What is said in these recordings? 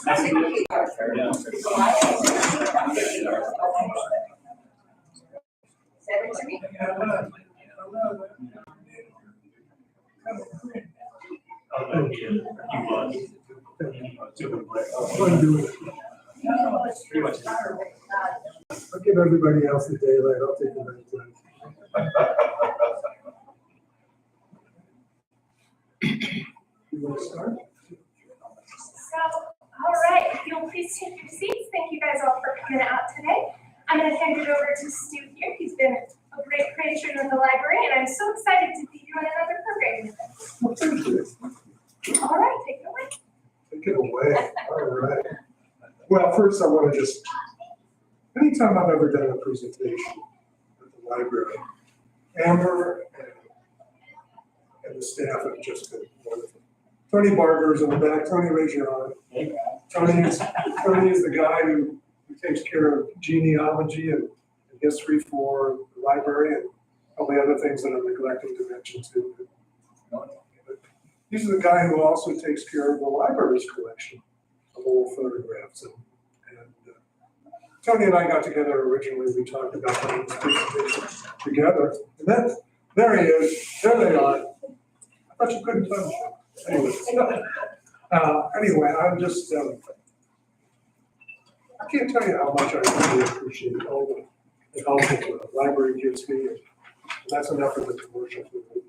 I'll give everybody else the daylight. I'll take the night time. You want to start? So, all right, if you'll please take your seats. Thank you guys all for coming out today. I'm going to hand it over to Stu here. He's been a great patron of the library, and I'm so excited to be doing another program with him. Well, thank you. All right, take it away. Take it away. All right. Well, first I want to just, anytime I've ever done a presentation at the library, Amber and the staff have just been wonderful. Tony Barber's in the back. Tony, raise your arm. Tony is the guy who takes care of genealogy and history for the library and all the other things that I'm neglecting to mention too. He's the guy who also takes care of the library's collection of old photographs. And Tony and I got together originally. We talked about putting this presentation together. And then, there he is. There they are. I thought you couldn't touch it. Anyway, I'm just, I can't tell you how much I really appreciate all the help that the library gives me. And that's enough of the commercial for me.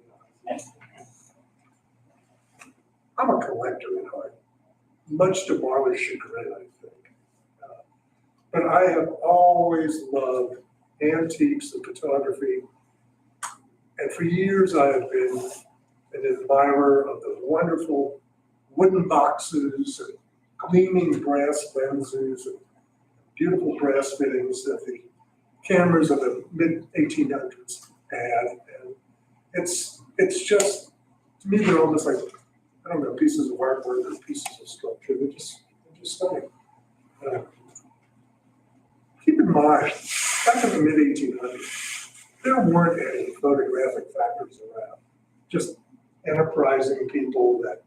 I'm a collector at heart, much to Marla's chagrin, I think. But I have always loved antiques and photography. And for years I have been an admirer of the wonderful wooden boxes and gleaming brass lenses and beautiful brass fittings that the cameras of the mid-1800s had. And it's just, to me, they're almost like, I don't know, pieces of artwork or pieces of sculpture. They're just stunning. Keep in mind, back in the mid-1800s, there weren't any photographic factories around. Just enterprising people that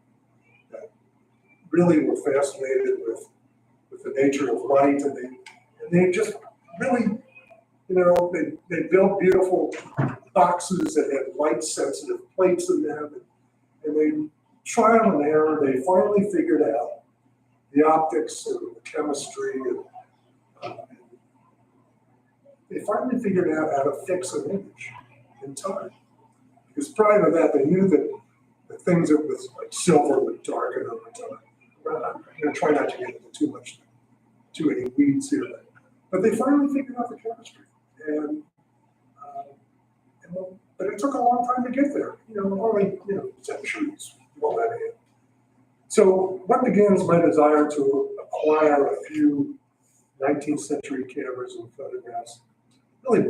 really were fascinated with the nature of light, and they just really, they built beautiful boxes that had light-sensitive plates in them, and they trial and error. They finally figured out the optics and the chemistry, and they finally figured out how to fix an image in time. Because prior to that, they knew that the things that was like silver would darken over time. I'm going to try not to get into too many weeds here, but they finally figured out the chemistry, but it took a long time to get there. Only centuries. Well, that is. So what began as my desire to acquire a few 19th century cameras and photographs really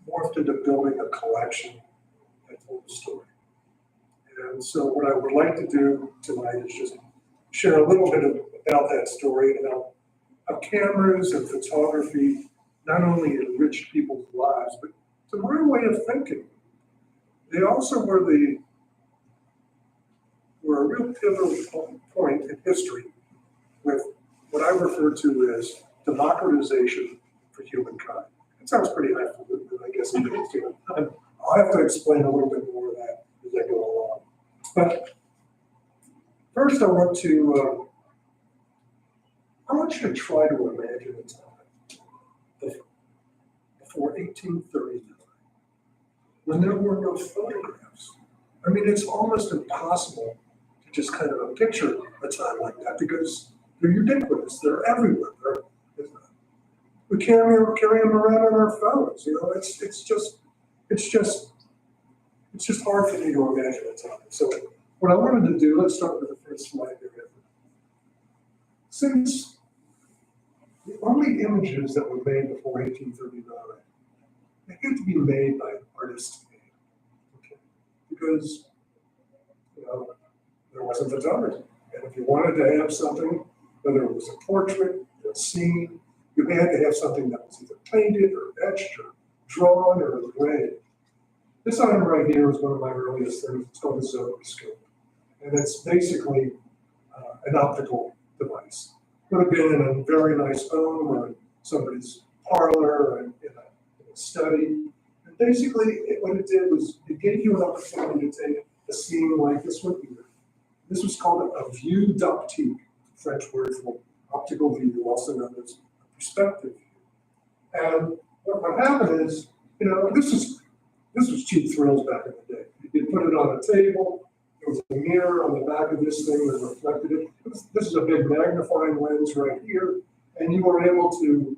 morphed into building a collection that told the story. And so what I would like to do tonight is just share a little bit about that story and how cameras and photography not only enriched people's lives, but to my way of thinking, they also were a real pivotal point in history with what I refer to as democratization for humankind. It sounds pretty highfalutin, I guess. I'll have to explain a little bit more of that as I go along. But first, I want you to try to imagine a time before 1839, when there were no photographs. I mean, it's almost impossible to just kind of picture a time like that because they're ubiquitous. They're everywhere. We carry them around on our phones. It's just hard for me to imagine a time. So what I wanted to do, let's start with the first slide here. Since the only images that were made before 1839, they had to be made by artists, okay? Because there wasn't photography. And if you wanted to have something, whether it was a portrait, a scene, you had to have something that was either painted or etched or drawn or engraved. This item right here is one of my earliest things. It's called a zonoscope. And it's basically an optical device. could have been in a very nice home or in somebody's parlor or in a study. And basically, what it did was it gave you an opportunity to take a scene like this one here. This was called a vue d'optique, French word for optical view, also known as perspective view. And what happened is, this was cheap thrills back in the day. You could put it on a table. There was a mirror on the back of this thing that reflected it. This is a big magnifying lens right here, and you were able to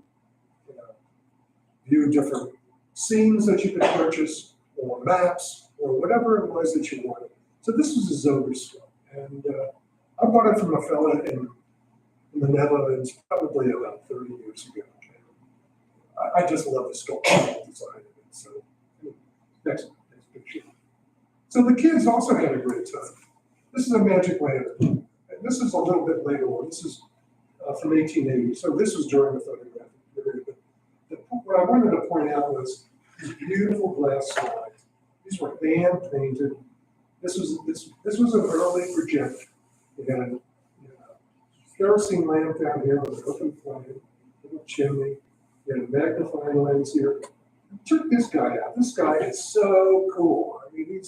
view different scenes that you could purchase, or maps, or whatever it was that you wanted. So this was a Zoberscope, and I bought it from a fella in the Netherlands probably about 30 years ago. I just love the sculptural design of it. So next picture. So the kids also had a great time. This is a magic lantern, and this is a little bit later one. This is from 1880, so this was during the photographic period. But what I wanted to point out was these beautiful glass slides. These were hand painted. This was an early projector. We had a kerosene lamp down here with an open flame, little chimney. We had a magnifying lens here. Check this guy out. This guy is so cool. I mean,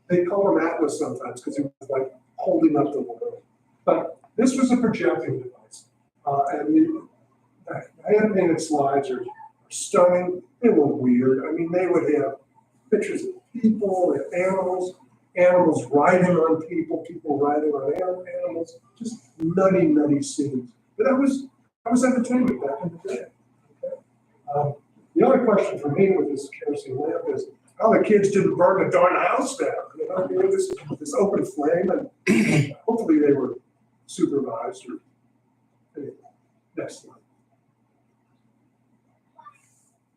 they call him Atlas sometimes because he was like holding up the world. But this was a projecting device. And the hand-painted slides are stunning. They were weird. I mean, they would have pictures of people, animals riding on people, people riding on animals, just nutty scenes. But that was entertainment back in the day. Okay? The other question for me with this kerosene lamp is how the kids didn't burn the darn house down. This open flame, and hopefully they were supervised. Anyway, next slide.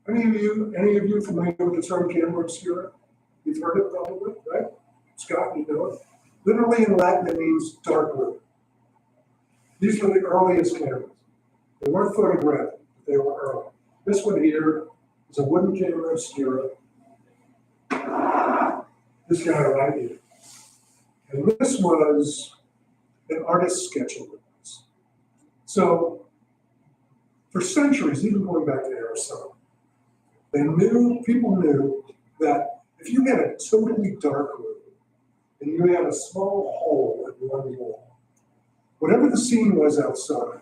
Any of you familiar with the term camera obscura? You've heard it probably, right? Scott, you know it. Literally in Latin, it means dark room. These were the earliest cameras. They weren't photographic, but they were early. This one here is a wooden camera obscura. This guy right here. And this was an artist's sketching device. So for centuries, even going back to Aristotle, people knew that if you had a totally dark room and you had a small hole in one wall, whatever the scene was outside,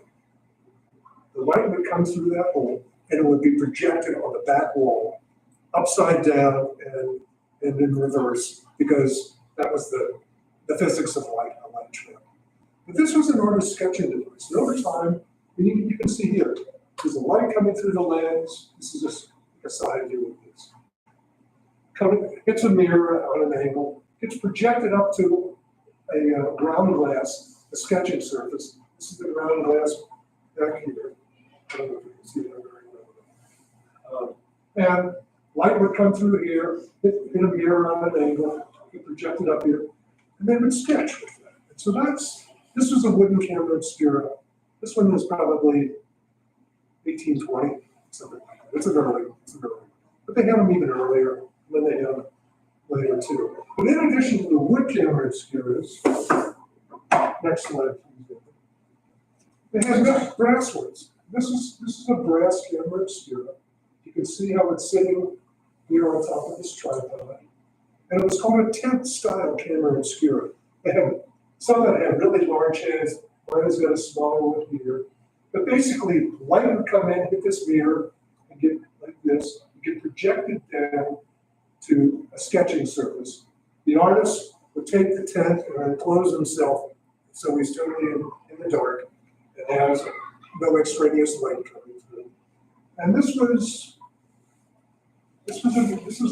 the light would come through that hole and it would be projected on the back wall, upside down and in reverse, because that was the physics of light, a light trail. But this was an artist's sketching device. And over time, you can see here, there's a light coming through the lens. This is just a side view of this. Hits a mirror on an angle, gets projected up to a ground glass, a sketching surface. This is the ground glass back here. I don't know if you can see that very well. And light would come through here, hit a mirror on an angle, get projected up here, and they would sketch with that. And so this was a wooden camera obscura. This one was probably 1820, something like that. It's an early. But they had them even earlier, and then they had them later too. But in addition to the wood camera obscuras, next slide, please. They had brass ones. This is a brass camera obscura. You can see how it's sitting here on top of this tripod. And it was called a tent style camera obscura. They had some that had really large heads, mine has got a smaller one here. But basically, light would come in, hit this mirror, and get like this, get projected down to a sketching surface. The artist would take the tent and enclose himself so he's totally in the dark and has no extraneous light coming through. And this was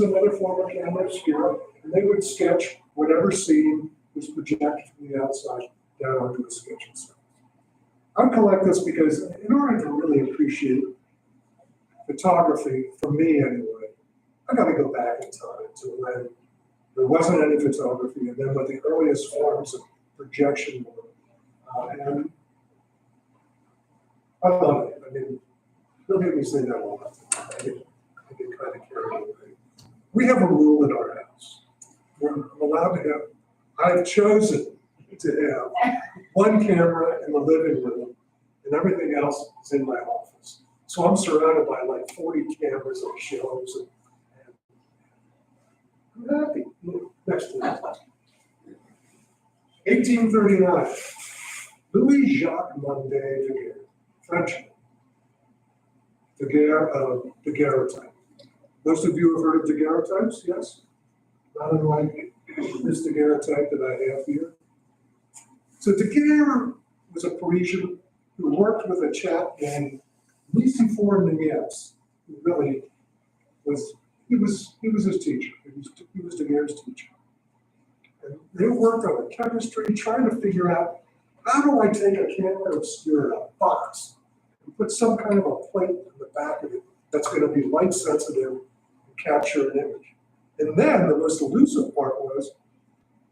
another form of camera obscura, and they would sketch whatever scene was projected from the outside down onto the sketching surface. I collect this because in order to really appreciate photography, for me anyway, I got to go back in time to when there wasn't any photography, and then what the earliest forms of projection were. And I love it. I mean, you'll hear me say that a lot. I get kind of carried away. We have a rule in our house. I'm allowed to have, I've chosen to have one camera in the living room and and everything else is in my office. So I'm surrounded by like 40 cameras and shelves, and I'm happy. Next please. 1839, Louis Jacques Mondet Daguerre, Frenchman. Daguerreotype. Most of you have heard of daguerreotypes, yes? Not unlike this daguerreotype that I have here. So Daguerre was a Parisian who worked with a chap named Lucifer Niepce, who really was, he was his teacher. He was Daguerre's teacher. And they worked on the chemistry, trying to figure out, how do I take a camera obscura, a box, and put some kind of a plate in the back of it that's going to be light sensitive and capture an image. And then the most elusive part was,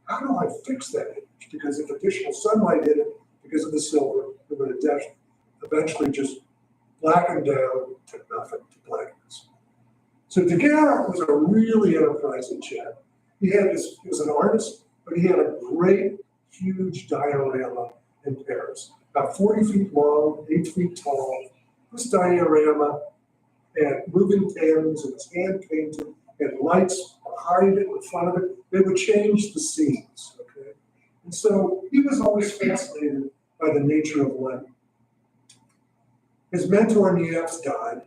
how do I fix that image? Because if additional sunlight hit it, because of the silver, it would eventually just blacken down to nothing, to blackness. So Daguerre was a really enterprising chap. He was an artist, but he had a great, huge diorama in Paris, about 40 feet long, 8 feet tall. This diorama had moving pans, it was hand painted, had lights behind it, in front of it. They would change the scenes, okay? And so he was always fascinated by the nature of light. His mentor Niepce died.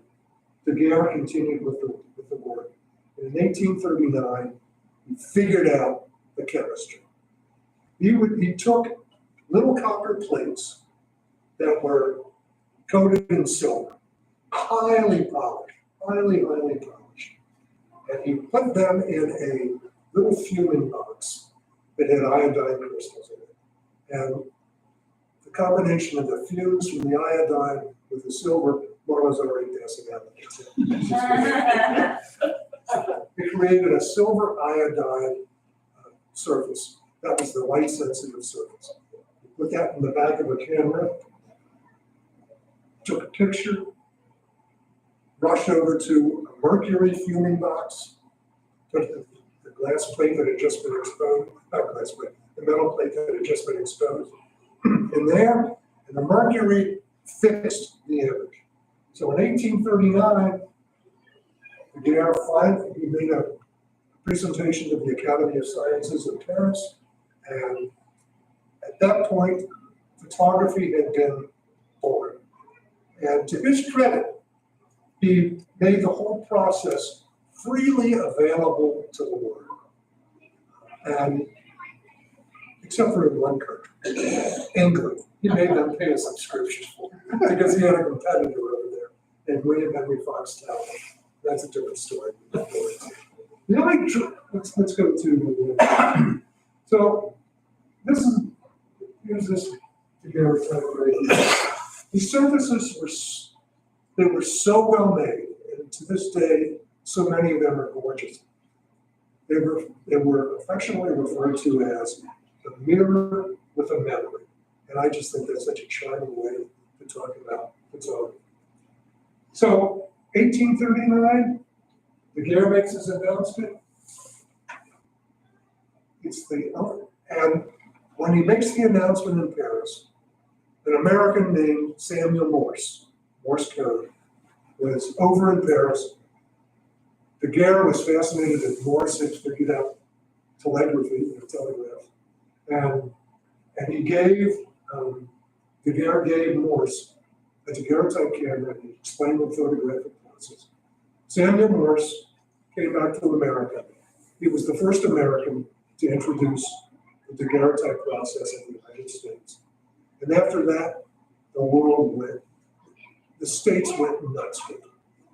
Daguerre continued with the work. And in 1839, he figured out the chemistry. He took little copper plates that were coated in silver, highly polished, highly polished. And he put them in a little fuming box that had iodine crystals in it. And the combination of the fumes from the iodine with the silver, Marla's already passing out. It created a silver iodine surface. That was the light sensitive surface. Put that in the back of a camera, took a picture, rushed over to a mercury fuming box, took the glass plate that had just been exposed, not glass plate, the metal plate that had just been exposed in there, and the mercury fixed the image. So in 1839, Daguerre he made a presentation to the Academy of Sciences in Paris, and at that point, photography had been born. And to his credit, he made the whole process freely available to the world. And except for in one country, England, he made them pay a subscription for it because he had a competitor over there named William Henry Fox Talbot. That's a different story. Let's go to so here's this daguerreotype right here. These surfaces were so well made, and to this day, so many of them are gorgeous. They were affectionately referred to as the mirror with a memory. And I just think that's such a charming way to talk about photography. So 1839, Daguerre makes his announcement. And when he makes the announcement in Paris, an American named Samuel Morse code, was over in Paris. Daguerre was fascinated that Morse had figured out telegraphy, the telegraph, and he Daguerre gave Morse a daguerreotype camera and he explained the photographic process. Samuel Morse came back to America. He was the first American to introduce the daguerreotype process in the United States. And after that, the states went nuts with it.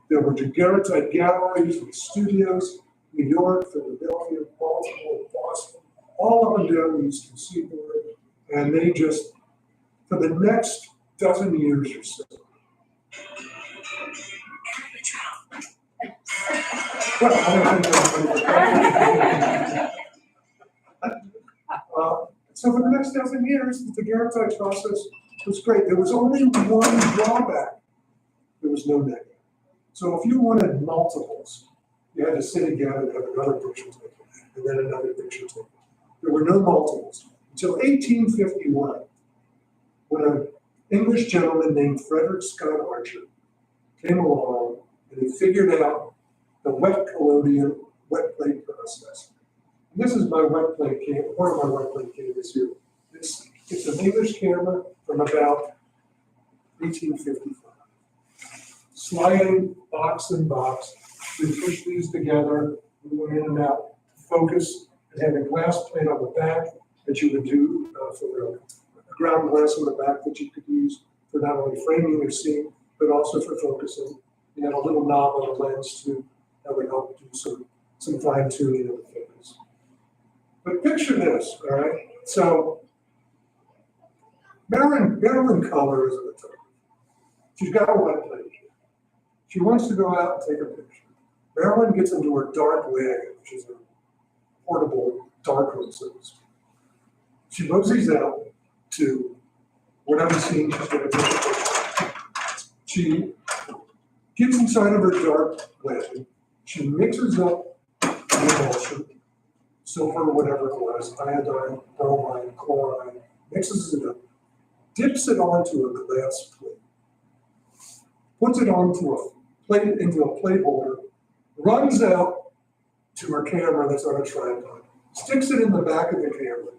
There were daguerreotype galleries and studios, New York, Philadelphia, Baltimore, Boston, all up and down the Eastern Seaboard. And they just, for the next dozen years or so, so for the next dozen years, the daguerreotype process was great. There was only one drawback. There was no negative. So if you wanted multiples, you had to sit again and have another picture taken, and then another picture taken. There were no multiples until 1851, when English gentleman named Frederick Scott Archer came along and he figured out the wet collodion wet plate process. And this is my wet plate camera, one of my wet plate cameras here. It's an English camera from about 1855. Sliding box and box, we push these together, we went in and out to focus. It had a glass plate on the back that you would do for a ground glass on the back that you could use for not only framing your scene, but also for focusing. You had a little knob on the lens too that would help do some fine tuning of the focus. But picture this, all right? So Marilyn Color is at the top. She's got a wet plate. She wants to go out and take a picture. Marilyn gets into her dark wagon, which is a portable darkroom service. She moseys out to whatever scene she's going to take a picture. She gets inside of her dark wagon. She mixes up the emulsion, silver, whatever it was, iodine, bromine, chlorine, mixes it up, dips it onto a glass plate, puts it onto into a plate holder, runs out to her camera that's on a tripod, sticks it in the back of the camera,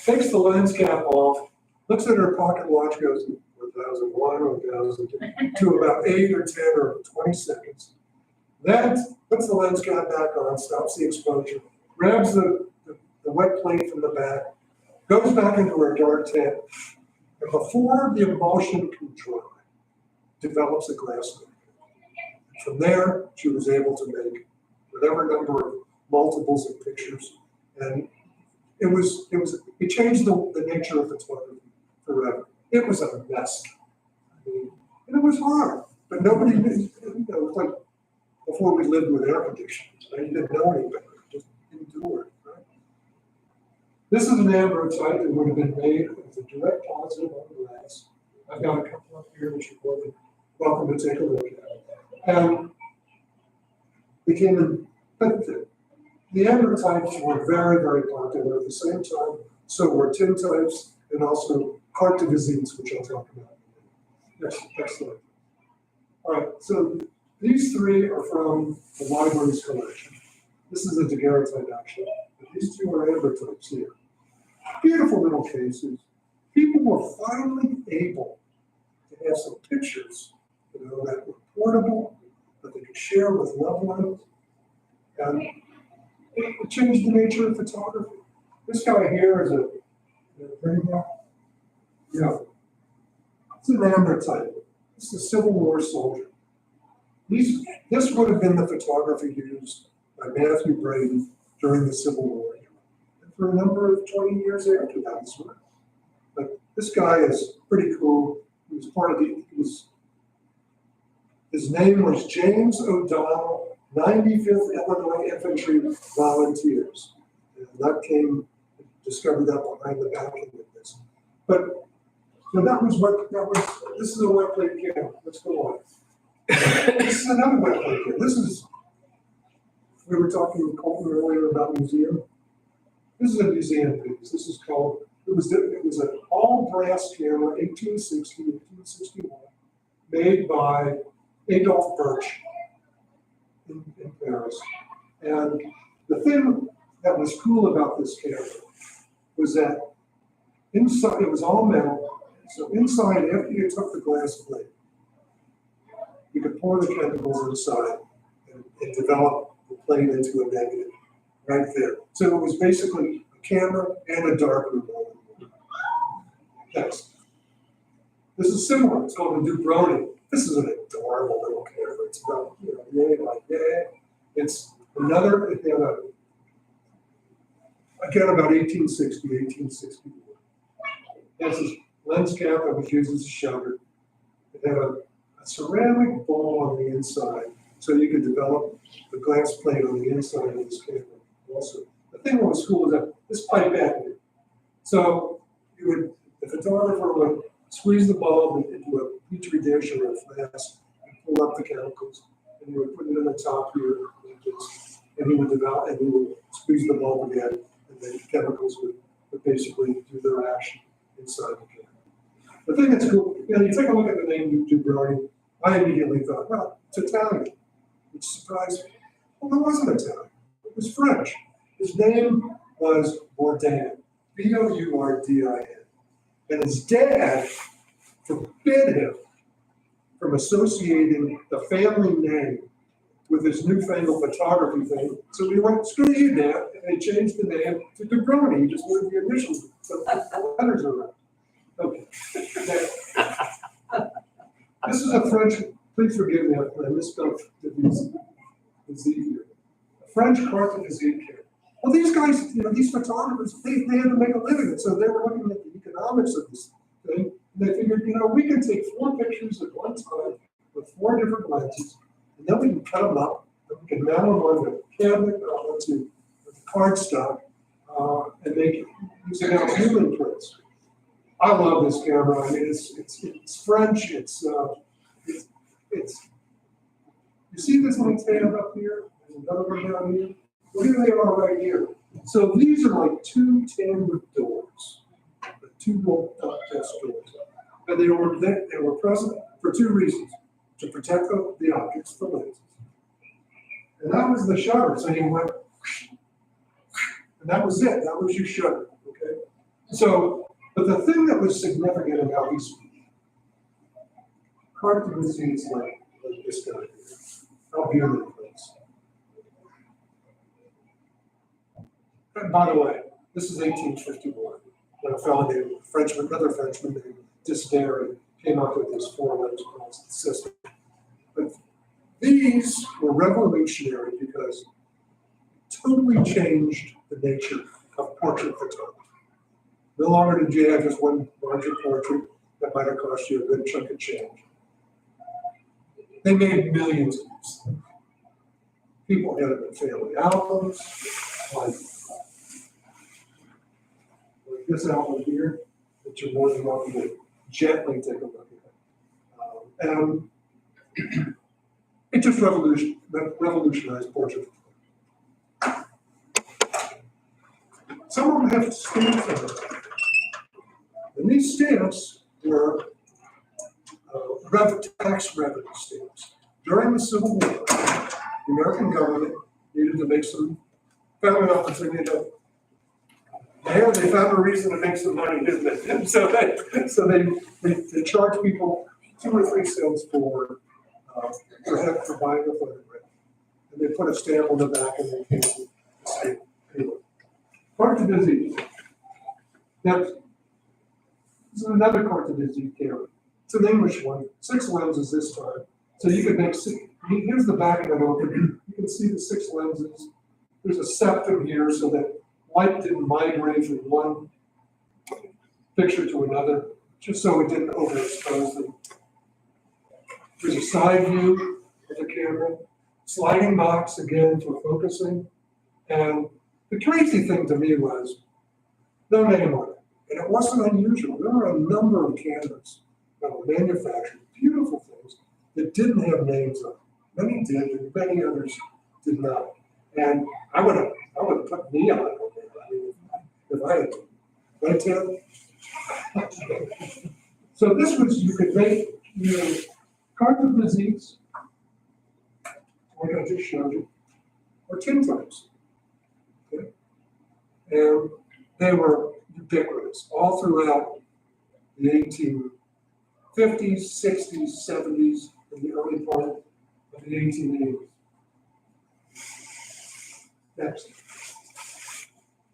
takes the lens cap off, looks at her pocket watch, goes 1001 or 1002 to about 8 or 10 or 20 seconds. Then puts the lens cap back on, stops the exposure, grabs the wet plate from the back, goes back into her dark tent, and before the emulsion can dry, develops a glass maker. From there, she was able to make whatever number of multiples of pictures, and it changed the nature of photography forever. It was a mess. I mean, and it was hard, but nobody knew. It was like before we lived with air conditioning. Right? You didn't know any better. Just endured. Right? This is an ambrotype that would have been made with a direct positive on glass. I've got a couple up here that you're welcome to take a look at. And but the ambrotypes were very, very popular at the same time. So were tintypes and also carte de visites, which I'll talk about. Next slide. All right, so these three are from the library's collection. This is a daguerreotype, actually. But these two are ambrotypes here. Beautiful little cases. People were finally able to have some pictures, that were portable, that they could share with loved ones. And it changed the nature of photography. This guy here is it's an ambrotype. This is a Civil War soldier. This would have been the photography used by Matthew Braden during the Civil War, and for a number of 20 years after that as well. But this guy is pretty cool. He was part of his name was James O'Donnell, 95th Illinois Infantry Volunteers. And that discovered that behind the backing of this. But this is a wet plate camera. Let's go on. This is another wet plate camera. We were talking to Colton earlier about museum. This is a museum piece. It was an all brass camera, 1860, 1861, made by Adolphe Birch in Paris. And the thing that was cool about this camera was that inside, it was all metal. So inside, after you took the glass plate, you could pour the chemicals inside and develop the plate into a negative right there. So it was basically a camera and a darkroom. Next. This is similar. It's called a Dubroni. This is an adorable little camera. It's about, yay, like yay. It's another, again, about 1860, 1861. This is lens cap that was used as a shutter. It had a ceramic bowl on the inside, so you could develop the glass plate on the inside of this camera also. The thing that was cool is that this pipe back here. So the photographer would squeeze the bulb into a petri dish or a flask and pull up the chemicals, and he would put it in the top here like this, and he would squeeze the bulb again, and then the chemicals would basically do their action inside the camera. The thing that's cool, you take a look at the name Dubroni, I immediately thought, well, it's Italian, which surprised me. Well, it wasn't Italian, it was French. His name was Bourdin, Bourdin. And his dad forbid him from associating the family name with his newfangled photography thing. So he went, screw you, Dad, and they changed the name to Dubroni. He just moved the initials, so the letters around. Okay. This is a French, please forgive me, I misspelled the Z here. A French carte de visite here. Well, these guys, these photographers, they had to make a living, and so they were looking at the economics of this thing, and they figured, we can take 4 pictures at one time with 4 different lenses, and then we can cut them up, and we can mount them on the cabinet, onto the cardstock, and make it using our human prints. I love this camera. I mean, it's French. It's you see this little tab up here? There's another one down here. Well, here they are right here. So these are like 2 tambour doors, the 2 bolt test doors, and they were present for 2 reasons: to protect the objects, the lenses, and that was the shutter. So you went, and that was it. That was your shutter. Okay. So, but the thing that was significant about these carte de visites like this guy here, how beautiful it is. And by the way, this is 1851, when a fellow named another Frenchman named Disdairy came up with this 4-lens system. But these were revolutionary because it totally changed the nature of portrait photography. No longer did you have just one larger portrait that might have cost you a good chunk of change. They made millions of these things. People had them in family albums, like this album here, that you're more than welcome to gently take a look at. And it just revolutionized portrait. Some of them have stamps on them. And these stamps were tax revenue stamps. During the Civil War, the American government needed to make found an opportunity to, they found a reason to make some money, didn't they? And so they charge people 2 or 3 cents for buying a photograph. And they put a stamp on the back and they came to say, anyway. Carte de visite. Next. This is another carte de visite camera. It's an English one, 6 lenses this time. So you can make 6, here's the back of it open. You can see the 6 lenses. There's a septum here so that light didn't migrate from one picture to another, just so it didn't overexpose them. There's a side view of the camera, sliding box again for focusing. And the crazy thing to me was no name on it. And it wasn't unusual. There were a number of cameras that were manufactured, beautiful things, that didn't have names on them. Many did, and many others did not. And I would have put neon on it. I mean, if I had, right, Tim? So this was, you could make carte de visites, like I just showed you, or tintypes. Okay? And they were ubiquitous all throughout the 1850s, 60s, 70s, and the early part of the 1880s. Next.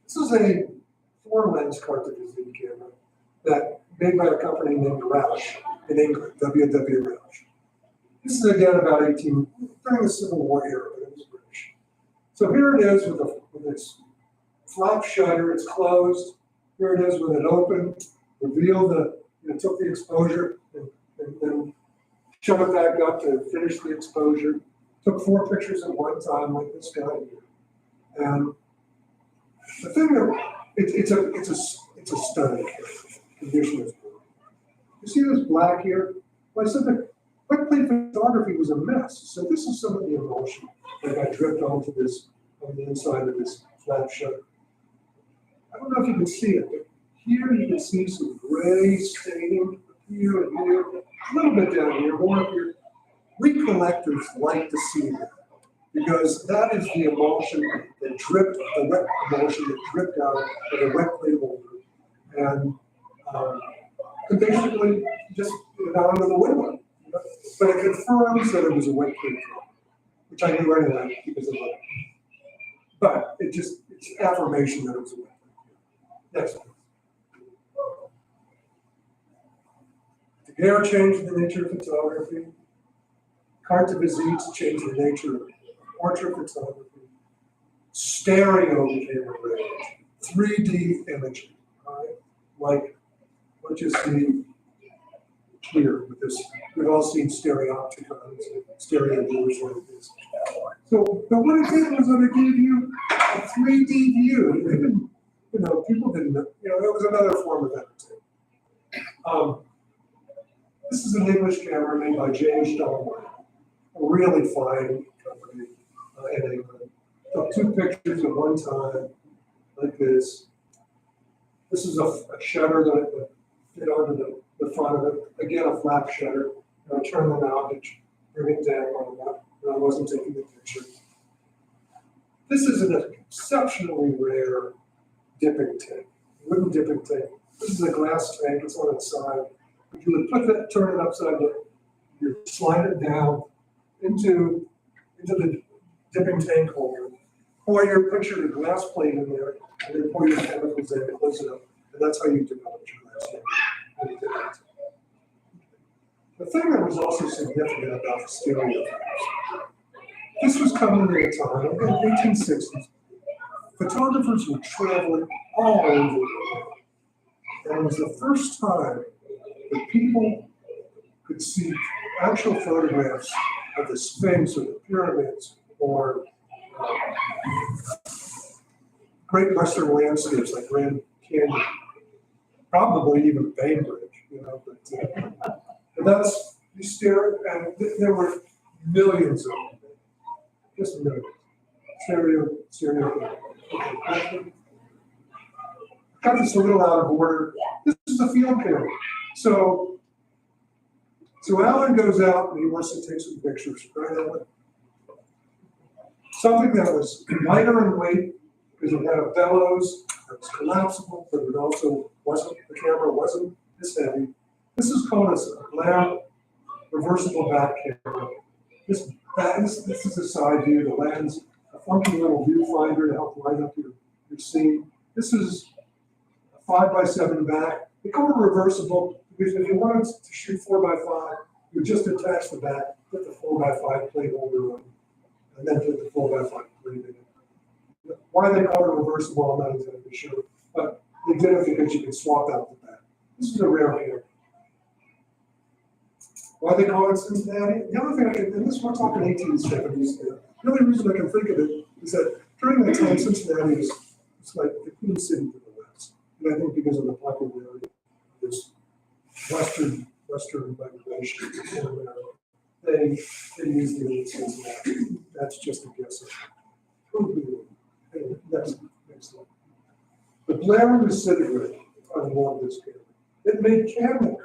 This is a 4-lens carte de visite camera that made by a company named Roush in England, W.W. Roush. This is again about during the Civil War era, but it was British. So here it is with its flap shutter, it's closed. Here it is with it open, reveal took the exposure and then shove it back up to finish the exposure. Took 4 pictures at one time, like this guy here. And the thing that it's a stunning condition is good. You see this black here? Well, I said that wet plate photography was a mess. So this is some of the emotion that got dripped onto this on the inside of this flap shutter. I don't know if you can see it, but here you can see some gray staining you and you, a little bit down here, more up here. We collectors like to see that because that is the emulsion that dripped, the wet emulsion that dripped out of the wet clay holder. And basically just put it out into the window. You know? But it confirms that it was a wet clay drawing, which I knew anyway because of it. But it's affirmation that it was a wet clay. Next one. Daguerre changed the nature of photography. Carte de visite changed the nature of portrait photography. Stereo became a rage. 3D imaging, right? Like what you see here with this. We've all seen stereopticons, stereo viewers like this. So, but what it did was that it gave you a 3D view. It didn't, people didn't, it was another form of entertainment. This is an English camera made by James Stallman, a really fine company in England. Took 2 pictures at one time, like this. This is a shutter that fit onto the front of it. Again, a flap shutter. I turn them out and bring it down on that. And I wasn't taking the picture. This is an exceptionally rare dipping tank, wooden dipping tank. This is a glass tank. It's on its side. If you would turn it upside down, you slide it down into the dipping tank holder, pour put your glass plate in there, and then pour your chemicals in and close it up. And that's how you develop your glass tank. The thing that was also significant about the stereo, this was coming at a time, in the 1860s, photographers were traveling all over the world. And it was the first time that people could see actual photographs of the Sphinx or the pyramids or great Western landscapes like Grand Canyon, probably even Bainbridge, but that's, you stare, and there were millions of them, just millions. Stereo. Okay. Got this a little out of order. This is a field camera. So Alan goes out and he wants to take some pictures, right, Alan? Something that was lighter in weight because it had a bellows that was collapsible, but it also the camera wasn't this heavy. This is called a glare reversible back camera. This is a side view, the lens, a funky little viewfinder to help light up your scene. This is a 5x7 back. They call it reversible because if you wanted to shoot 4x5, you just attach the back, put the 4x5 plate holder on, and then put the 4x5 plate in it. Why they call it reversible, I'm not exactly sure, but they did it because you can swap out the back. This is a rare camera. Why they call it Cincinnati? The other thing and this we're talking 1870s. The only reason I can think of it is that during that time, Cincinnati was like the Queen City to the west. And I think because of the popularity of this Western migration in America, they used the name Cincinnati. That's just a guess. Next one. The blaring disintegrator on one of this camera. It made camera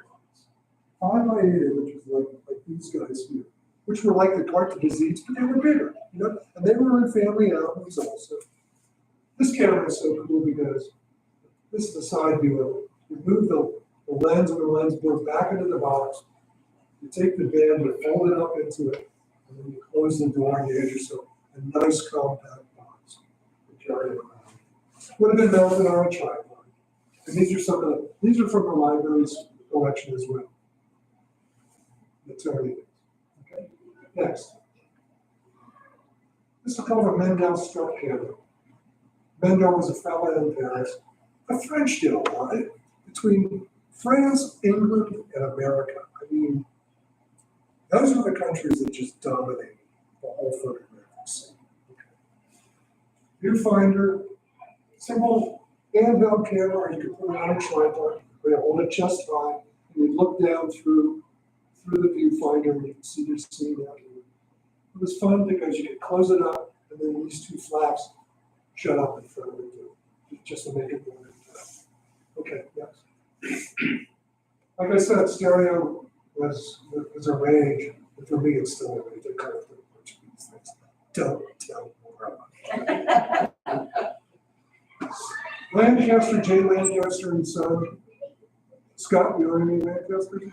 5x8 images like these guys here, which were like the carte de visite, but they were bigger, and they were in family albums also. This camera is so cool because this is the side view of it. You move the lens and the lens board back into the box, you take the band, you fold it up into it, and then you close the door and you have yourself a nice compact box to carry it around. Would have been mounted on a tripod. And these are from the library's collection as well. That's already it. Okay. Next. This is called a Mendel strut camera. Mendel was a fellow in Paris. A French deal, right? Between France, England, and America. I mean, those are the countries that just dominate the whole photographic scene. Okay. Viewfinder, simple handheld camera, you can put it on a tripod, you hold it just high, and you look down through the viewfinder and you can see your scene out here. It was fun because you could close it up and then these 2 flaps shut up in front of it just to make it more. Okay, next. Like I said, stereo was a rage, but for me, it's still a rage. I kind of think a bunch of these things. Don't tell more. Lancaster, J. Lancaster and Son. Scott, you have any Lancaster? Do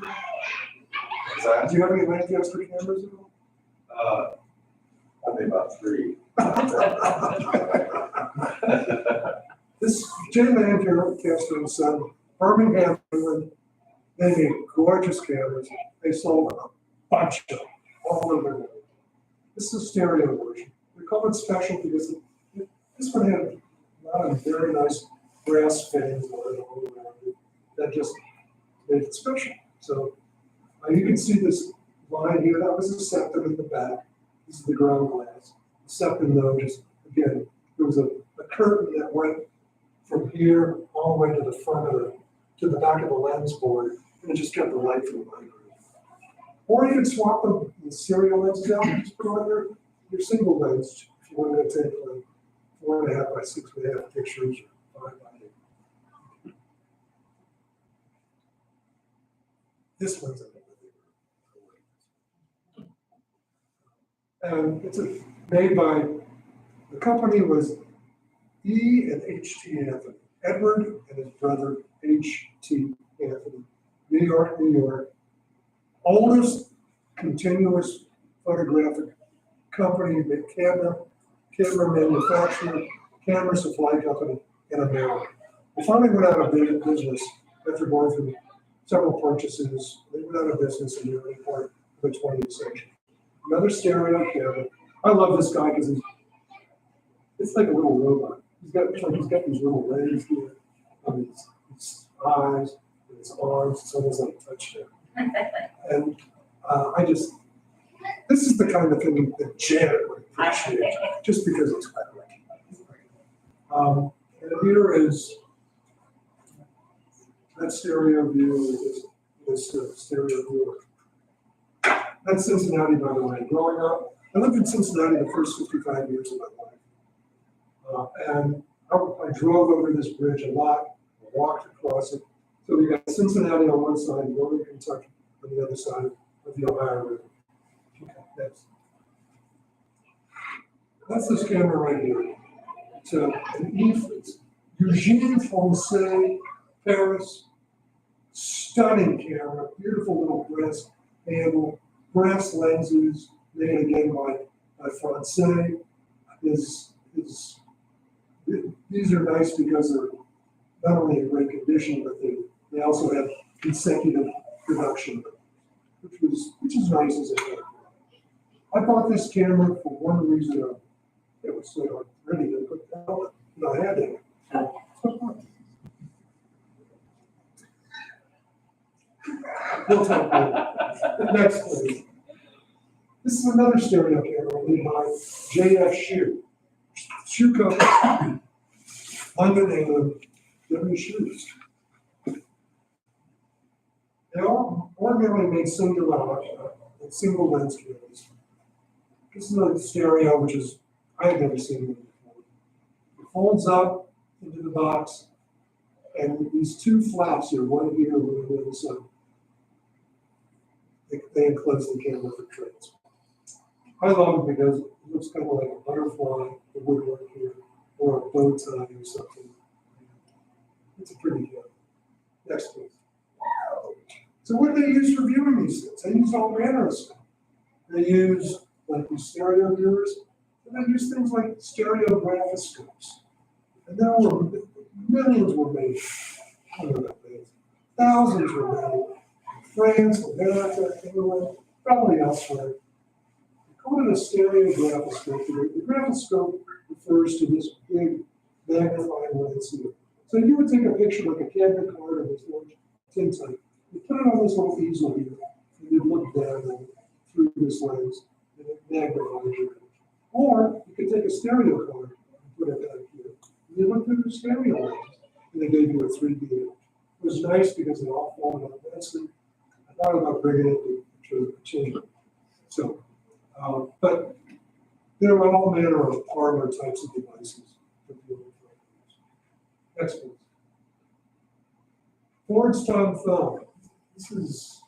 you have any Lancaster cameras at all? Probably about 3. This J. Lancaster and Son, Birmingham, England. They made gorgeous cameras. They sold a bunch of them all over the world. This is a stereo version. We call it special because this one had a lot of very nice brass fittings on it all around it that just made it special. So you can see this line here. That was the septum in the back. This is the ground glass. The septum, though, just again, there was a curtain that went from here all the way to the front of to the back of the lens board, and it just kept the light from lighting. Or you could swap the serial lenses out and just put on your single lens if you wanted to take like 4.5 by 6.5 pictures or 5 by 8. This one's a little bigger. And it's made by, the company was E and H.T. Anthony. Edward and his brother H.T. Anthony. New York, New York. Oldest continuous photographic company, camera manufacturer, camera supply company in America. They finally went out of business after going through several purchases. They went out of business in the early part of the 20th century. Another stereo camera. I love this guy because it's like a little robot. He's got these little legs here on his eyes and his arms. It's almost like a touchdown. And this is the kind of thing that Janet would appreciate, just because it's quick. And here is that stereo view, this stereo viewer. That's Cincinnati, by the way. Growing up, I lived in Cincinnati the first 55 years of my life. And I drove over this bridge a lot, walked across it. So we got Cincinnati on one side, Northern Kentucky on the other side of the Ohio River. Okay, that's this camera right here. It's an Eugene Foncé Paris, stunning camera, beautiful little brass handle, brass lenses, made again by Foncé. These are nice because they're not only in great condition, but they also have consecutive production, which is nice as a camera. I bought this camera for one reason. It was ready to put down, and I had it. We'll talk later. Next, please. This is another stereo camera made by J.F. Shoe Company, London, England, W. Shoes. They all ordinarily make single lens cameras. This is a stereo, which is, I had never seen it before. It folds up into the box, and these two flaps here, one here and one on the other side, they enclose the camera for trades. I love it because it looks kind of like a butterfly, the woodwork here, or a bow tie or something. It's a pretty camera. Next, please. So what do they use for viewing these things? They use all manner of stuff. They use like these stereo viewers, and they use things like stereographoscopes. And there were millions were made. I don't know about millions. Thousands were made. In France, America, England, probably elsewhere. They call it a stereographoscope. The graphoscope refers to this big magnifying lens here. So you would take a picture like a cabinet card of this large tin type. You put it on this little easel here, and you look down through this lens, and it magnifies it. Or you could take a stereo card and put it back here, and you look through the stereo lens, and they gave you a 3D image. It was nice because it all folded up nicely. I thought about bringing it to show the change. So, but there are all manner of parlor types of devices. Next, please. Ford's Tom film. This is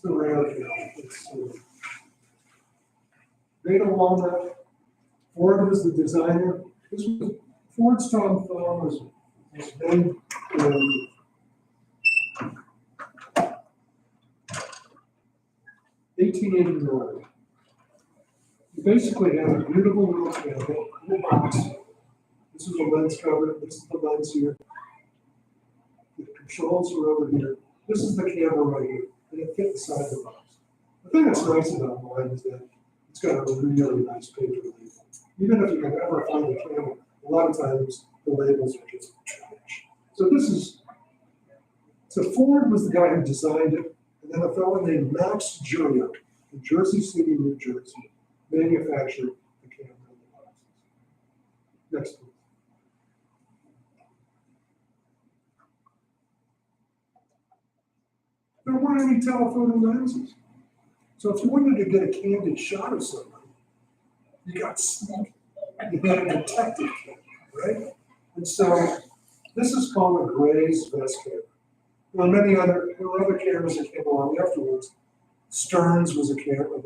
a rare camera. It's made of walnut. Ford was the designer. This was Ford's Tom Thumb was made in 1889. You basically have a beautiful little camera in a box. This is a lens cover. This is the lens here. The controls are over here. This is the camera right here, and it fits inside the box. The thing that's nice about mine is that it's got a really nice paper label. Even if you can ever find a camera, a lot of times the labels are just trash. So Ford was the guy who designed it, and then a fellow named Max Jurio in Jersey City, New Jersey, manufactured the camera in the boxes. Next please. There weren't any telephoto lenses. So if you wanted to get a candid shot of somebody, you got sneak. You had a detective camera, right? And so this is called a Gray's vest camera. There were other cameras that came along afterwards. Stearns was a camera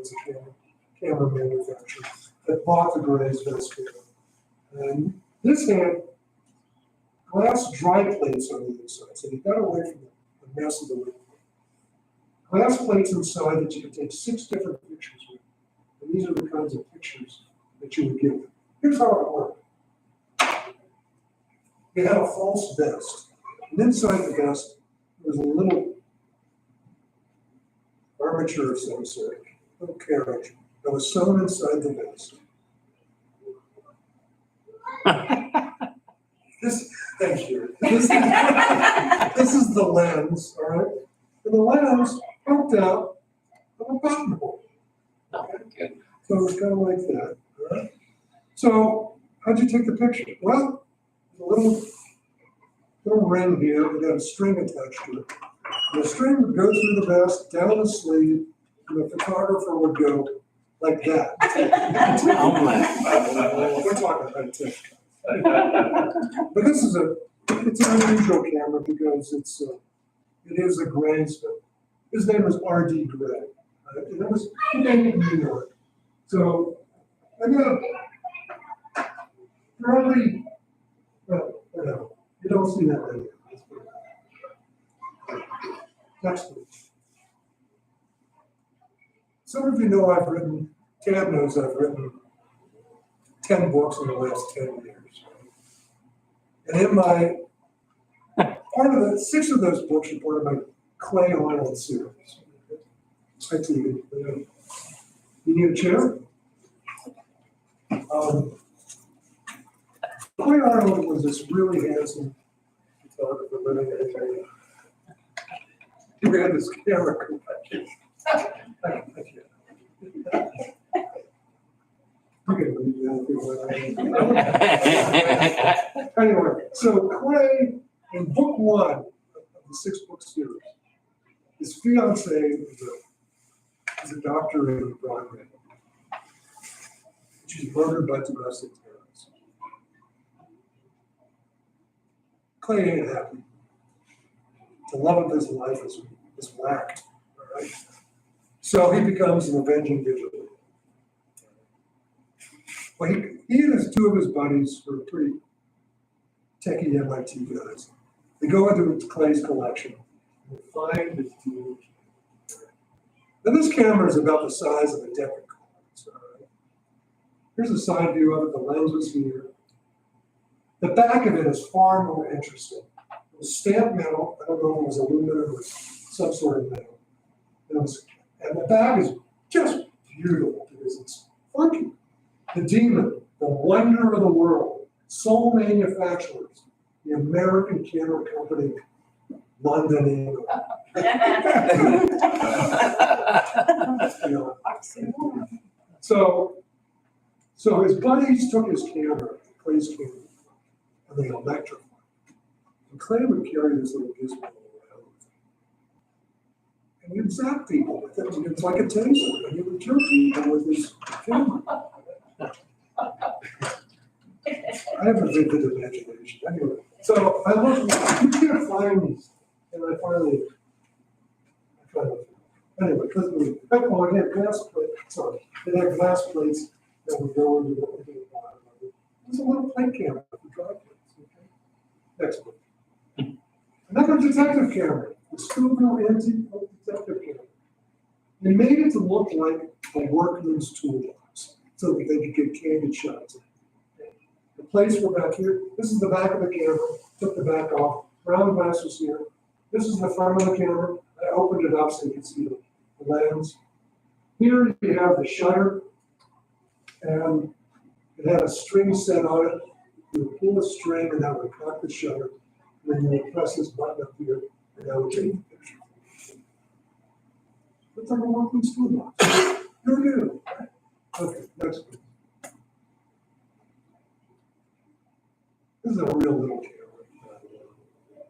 manufacturer that bought the Gray's vest camera. And this had glass dry plates on the inside, so you got away from the mess of the liquid. Glass plates inside that you could take 6 different pictures with. And these are the kinds of pictures that you would get. Here's how it worked. You had a false vest. And inside the vest, there was a little armature of some sort, a little carriage that was sewn inside the vest. Thank you. This is the lens, all right? And the lens poked out of a buttonhole. Okay? So it was kind of like that, all right? So how'd you take the picture? Well, a little ring here, we got a string attached to it. And the string would go through the vest, down the sleeve, and the photographer would go like that. We're talking about tech. But it's an unusual camera because it is a Gray's. His name was R.D. Gray. And it was made in New York. So I got probably, well, whatever. You don't see that later. Next please. Some of you know Tab knows I've written 10 books in the last 10 years. And in my, part of the, 6 of those books are part of my Clay Arnold series. Hi, TV. You need a chair? Clay Arnold was this really handsome photographer living in Italy. He had this camera. I can't. Anyway, so Clay, in book 1 of the 6-book series, his fiance is a doctor in Broadway. She's murdered by domestic terrorists. Clay ain't happy. The love of his life is whacked. All right? So he becomes an avenging vigilante. Well, he and 2 of his buddies were pretty techie MIT guys. They go into Clay's collection and find this huge. Now this camera is about the size of a deck of cards. All right? Here's a side view of it. The lens was here. The back of it is far more interesting. It was stamped metal. I don't know if it was aluminum or some sort of metal. And the back is just beautiful because it's funky. The Demon, the wonder of the world, sole manufacturers, the American Camera Company, London, England. You know. So his buddies took his camera, Clay's camera, and they electrified it. And Clay would carry this little gizmo around with him. And he'd zap people with it. It's like a taser. And he would kill people with his camera. I have a vivid imagination. Anyway, so I looked, you can't find these. And I finally Anyway, because it had glass plates, sorry, it had glass plates that would go into the bottom of it. It was a little plate camera for dry plates, okay? Next one. Another detective camera, the Scoville antique detective camera. They made it to look like a workman's toolbox so that they could get candid shots. The plates were back here. This is the back of the camera. Took the back off. Round glass was here. This is the front of the camera. I opened it up so you can see the lens. Here you have the shutter, and it had a string set on it. You would pull the string, and that would cock the shutter. And then you would press this button up here, and that would take the picture. Looks like a workman's toolbox. Who knew? Okay, next one. This is a real little camera.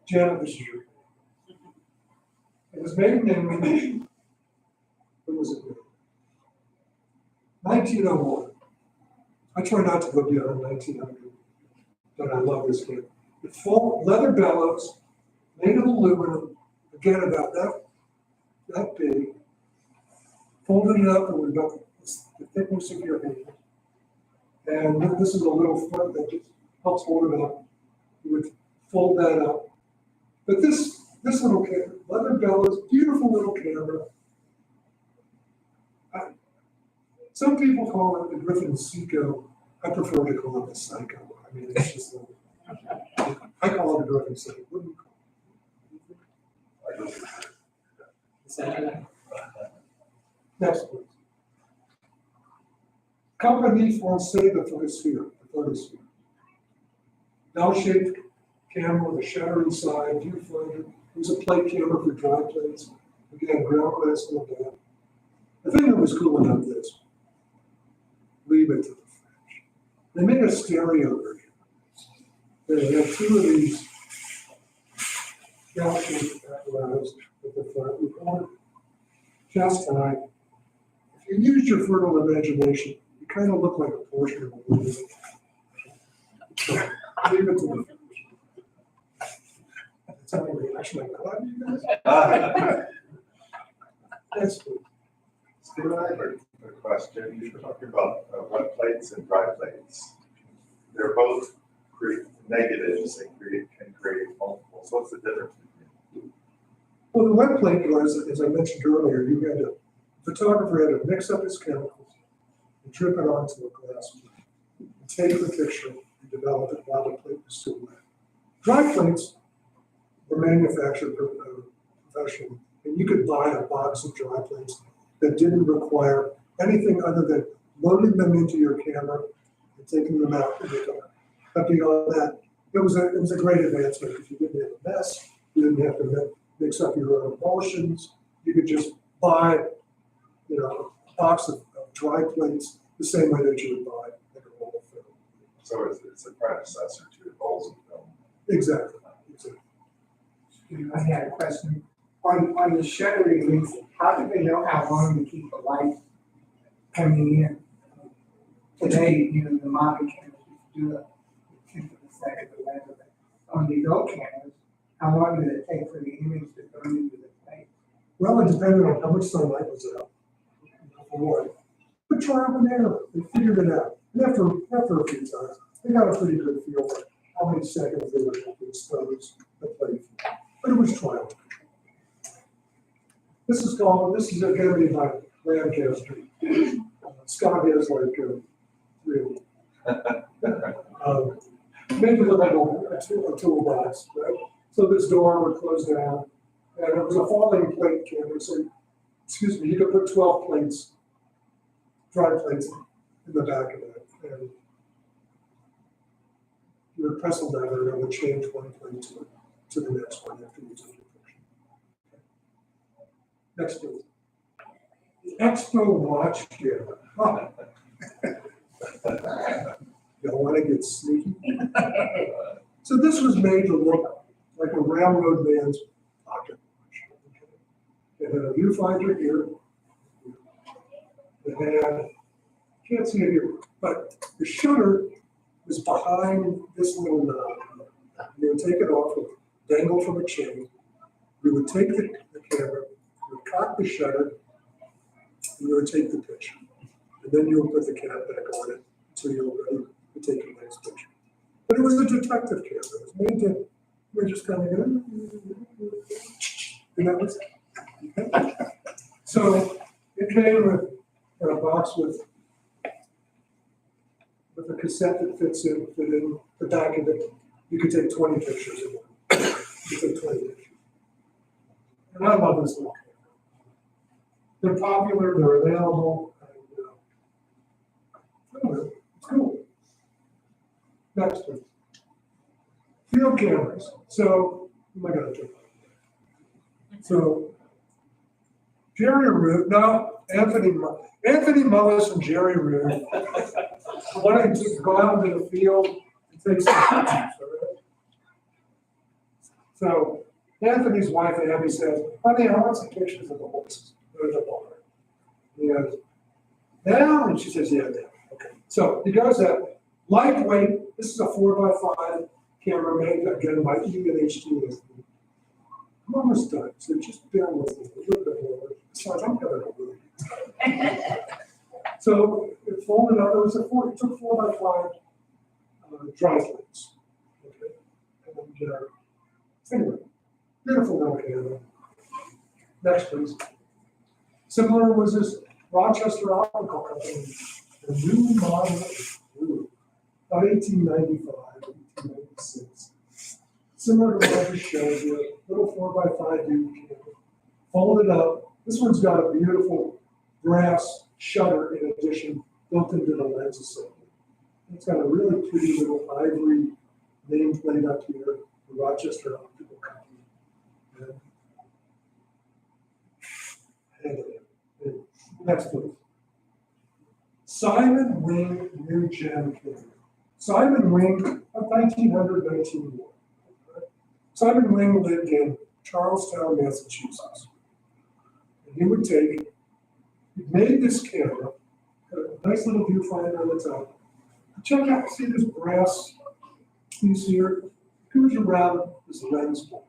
Janet, this is your. It was made in, when was it made? 1901. I try not to go beyond 1900, but I love this camera. The full leather bellows, made of aluminum, again about that big. Folded it up and we've got the thickness of your hand. And this is a little front that just helps hold it up. You would fold that up. But this little camera, leather bellows, beautiful little camera. Some people call it the Griffin Seiko. I prefer to call it the Psycho. I mean, it's just I call it the Griffin Seiko. What do you call it? Next, please. Company Français de Photosphere, the photosphere. Bell-shaped camera with a shutter inside, viewfinder. There's a plate camera for dry plates. Again, ground glass on the back. The thing that was cool about this, leave it to the French. They made a stereo version. They had two of these bell-shaped apparatus at the front. Record just high. If you used your fertile imagination, you kind of look like a portion of a movie. So, leave it to the French. That's how we actually love you guys. Yes, please. Steve, I have a question. You were talking about wet plates and dry plates. They're both negatives and can create multiples. What's the difference between them? Well, the wet plate was, as I mentioned earlier, the photographer had to mix up his chemicals and drip it onto a glass plate and take the picture and develop it while the plate was still wet. Dry plates were manufactured professionally, and you could buy a box of dry plates that didn't require anything other than loading them into your camera and taking them out in the dark. But beyond that, it was a great advancement because you didn't have a mess, you didn't have to mix up your own emulsions. You could just buy, a box of dry plates the same way that you would buy like a roll of film. So it's a predecessor to rolls of film. Exactly. I had a question. On the shutter release, how do they know how long to keep the light coming in? Today, the modern cameras do it in the second or whatever. On these old cameras, how long did it take for the image to go into the plate? Well, it depended on how much sunlight was out. For what? But trial and error. They figured it out. And after a few times, they got a pretty good feel for how many seconds they would have to expose the plate. But it was trial. This is going to be my Lancaster. Scott has like three of them. Maybe look like a toolbox, right? So this door would close down, and it was a falling plate camera. So, you could put 12 plates, dry plates, in the back of it, and you would press a lever, and it would change one plate to the next one after you took your picture. Next, please. The Expo watch camera. Oh. Y'all want to get sneaky? So this was made to look like a railroad man's pocket watch. It had a viewfinder here. It had, can't see it here, but the shutter was behind this little knob. You would take it off, dangle from a chain. You would take the camera, you would cock the shutter, and you would take the picture. And then you would put the cap back on it until you were ready to take your next picture. But it was a detective camera. It was made to, we're just kind of going, and that was it. So it came with a box with a cassette that fit in the back of it. You could take 20 pictures in it. You could take 20 pictures. And I love this little camera. They're popular, they're available, and I don't know, it's cool. Next, please. Field cameras. So, what am I gonna do? So, Jerry Root, no, Anthony Mullis and Jerry Root wanted to go out into the field and take some pictures, all right? So, Anthony's wife, Abby, says, honey, I want some pictures of the horses. Go to the barn. He goes, now? And she says, yeah, now. Okay. So he goes up, lightweight. This is a 4x5 camera made again by Even HD. I'm almost done, so just bear with me a little bit more. Besides, I'm gonna go really. So it folded up. It took 4x5 dry plates. Okay. And anyway, beautiful little camera. Next, please. Similar was this Rochester Optical Company, the new model of 1895, 1896. Similar to what I just showed you, little 4x5 camera, folded up. This one's got a beautiful brass shutter in addition, built into the lens assembly. It's got a really pretty little ivory nameplate up here, the Rochester Optical Company. And next, please. Simon Wing New Gem camera. Simon Wing of 1900, 1901. Simon Wing lived in Charlestown, Massachusetts. And he made this camera, had a nice little viewfinder on the top. Check out, see this brass piece here? It goes around this lens board.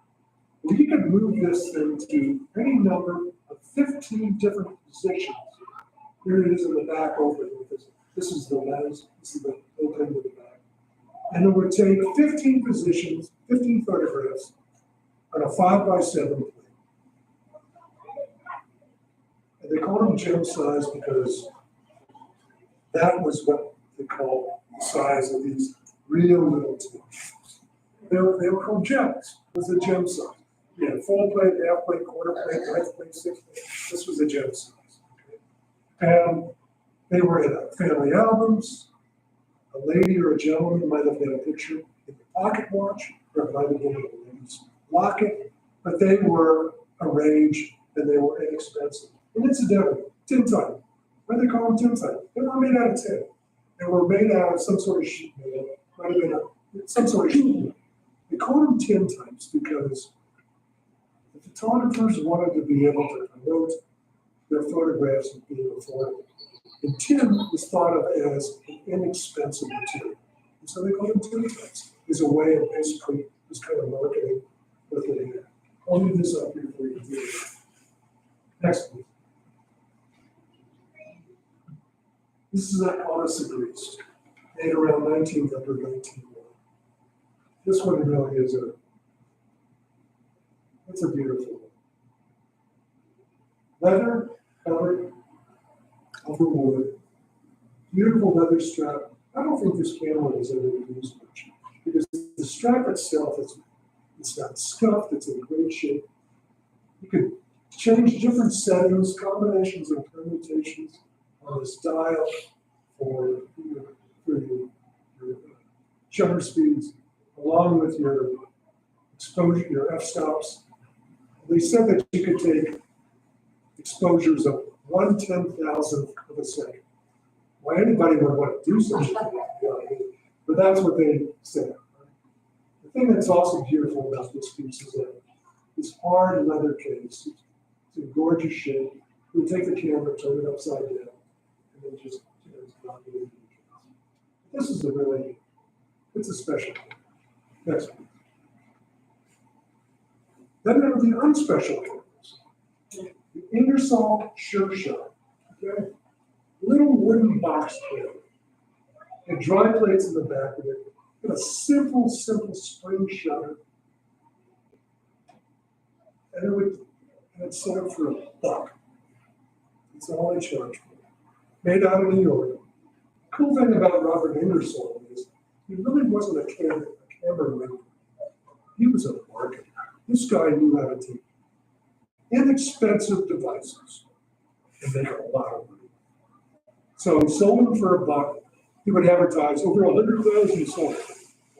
Well, you can move this thing to any number of 15 different positions. Here it is in the back open with this. This is the lens, this is the opening to the back. And it would take 15 positions, 15 photographs on a 5x7 plate. And they called them gem size because that was what they called the size of these real little tubes. They were called gems. It was a gem size. Yeah, full plate, half plate, quarter plate, ninth plate, sixth plate. This was a gem size. Okay? And they were in family albums. A lady or a gentleman might have had a picture in the pocket watch, or it might have been in a lady's locket, but they were arranged and they were inexpensive. And incidentally, tin type. Why do they call them tin type? They were made out of tin. They were made out of some sort of sheet metal. Might have been some sort of sheet metal. They called them tin types because the photographers wanted to be able to promote their photographs as being affordable. And tin was thought of as an inexpensive material. And so they called them tin types as a way of basically this kind of marketing what they had. I'll leave this up here for you to do. Next, please. This is an Honest Grease, made around 1900, 1901. This one really is it's a beautiful one. Leather covered over wood, beautiful leather strap. I don't think this camera was ever used much because the strap itself it's not scuffed, it's in great shape. You could change different settings, combinations and permutations on this dial for your shutter speeds, along with your exposure, your f-stops. They said that you could take exposures of 1/10,000th of a second. Why anybody would want to do such a thing, but that's what they said. The thing that's also beautiful about this piece is that this hard leather case, it's in gorgeous shape. You take the camera, turn it upside down, and then just drop it in the case. This is it's a special thing. Next one. Then there are the unspecial cameras. The The Ingersoll Sure Shot, okay? Little wooden box camera. And dry plates in the back of it. And a simple spring shutter. And it's sold for $1. That's all I charge for. Made out of New York. The cool thing about Robert Ingersoll is he really wasn't a camera maker. He was a marketer. This guy knew how to take inexpensive devices and make a lot of money. So he sold them for $1. He would advertise over 100,000 sold.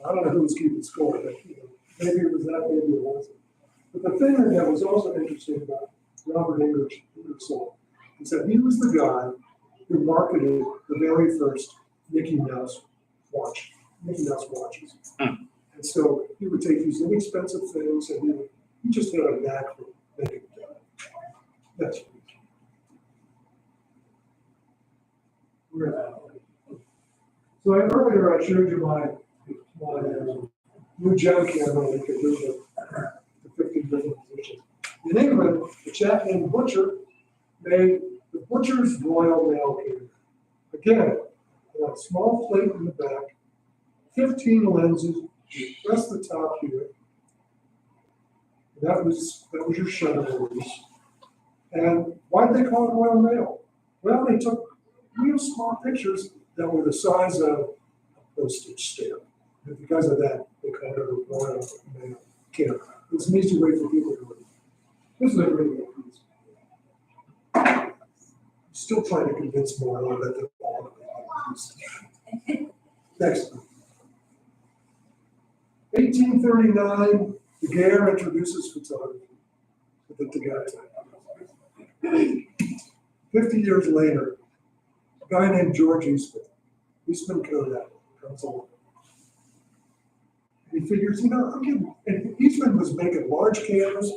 I don't know who was keeping score, but maybe it was that, maybe it wasn't. But the thing that was also interesting about Robert Ingersoll is that he was the guy who marketed the very first Mickey Mouse watches. And so he would take these inexpensive things and he just had a knack for making them. That's it. So earlier I showed you my new gem camera that could do the 15 different positions. In England, a chap named Butcher made the Butcher's Royal Mail camera. Again, a small plate in the back, 15 lenses, you press the top here. That was your shutter release. And why did they call it Royal Mail? Well, they took real small pictures that were the size of a postage stamp. And because of that, they called it a Royal Mail camera. It's an easy way for people to do it. This is a really good piece. I'm still trying to convince Marla that the ball is next. 1839, Daguerre introduces photography. The Daguerre. 50 years later, a guy named George Eastman Kodak, comes along. And he figures, and Eastman was making large cameras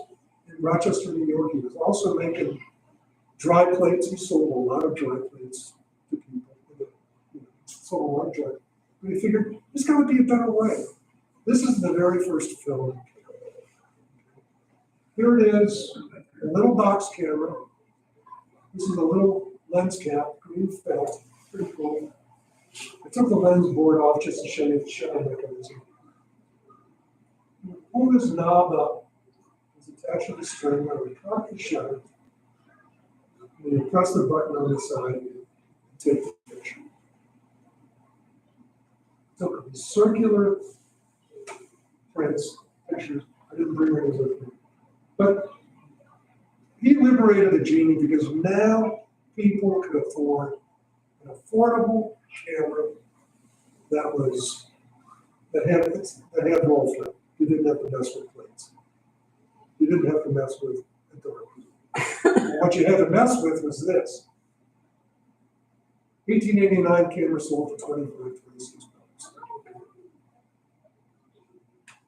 in Rochester, New York. He was also making dry plates. He sold a lot of dry plates to people. Sold a lot of dry plates. But he figured, there's got to be a better way. This is the very first film. Here it is, a little box camera. This is a little lens cap, green felt, pretty cool. I took the lens board off just to show you the shutter mechanism. You pull this knob up, it's attached to the string, I would cock the shutter, and you press the button on the side and take the picture. Took these circular pictures. I didn't bring those with me. But he liberated the genie because now people could afford an affordable camera that had roll flip. You didn't have to mess with plates. You didn't have to mess with the door. What you had to mess with was this. 1889 camera sold for $25, $26.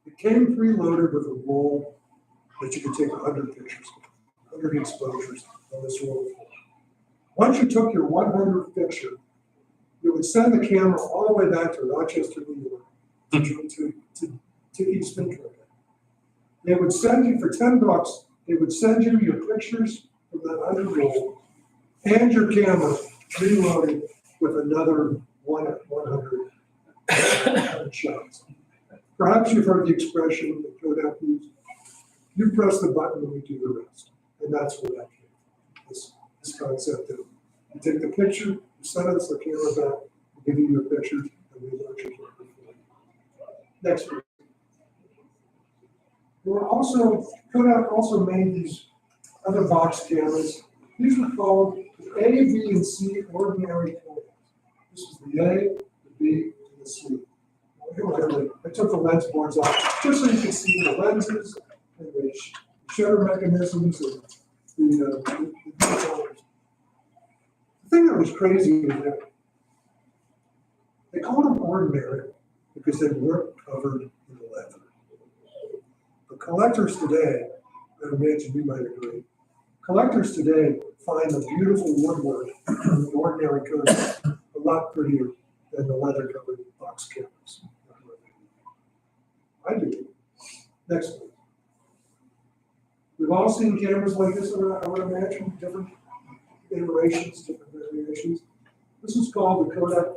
It came preloaded with a roll that you could take 100 pictures, 100 exposures on this roll. Once you took your 100th picture, you would send the camera all the way back to Rochester, New York, to Eastman Kodak. They would send you for $10. They would send you your pictures from that 100 roll and your camera reloaded with another 100 shots. Perhaps you've heard the expression that Kodak used. You press the button and we do the rest. And that's where that came from, this concept of you take the picture, you send us the camera back, we give you your pictures, and we launch your camera for you. Next one. Kodak also made these other box cameras. These were called the A, B, and C ordinary Kodaks. This is the A, the B, and the C. I took the lens boards off just so you can see the lenses and the shutter mechanisms and the details. The thing that was crazy was that they called them ordinary because they weren't covered in leather. But collectors today, I imagine you might agree, collectors today find the beautiful woodwork in the ordinary Kodak a lot prettier than the leather-covered box cameras. I do. Next one. We've all seen cameras like this, I would imagine, different iterations, different variations. This is called the Kodak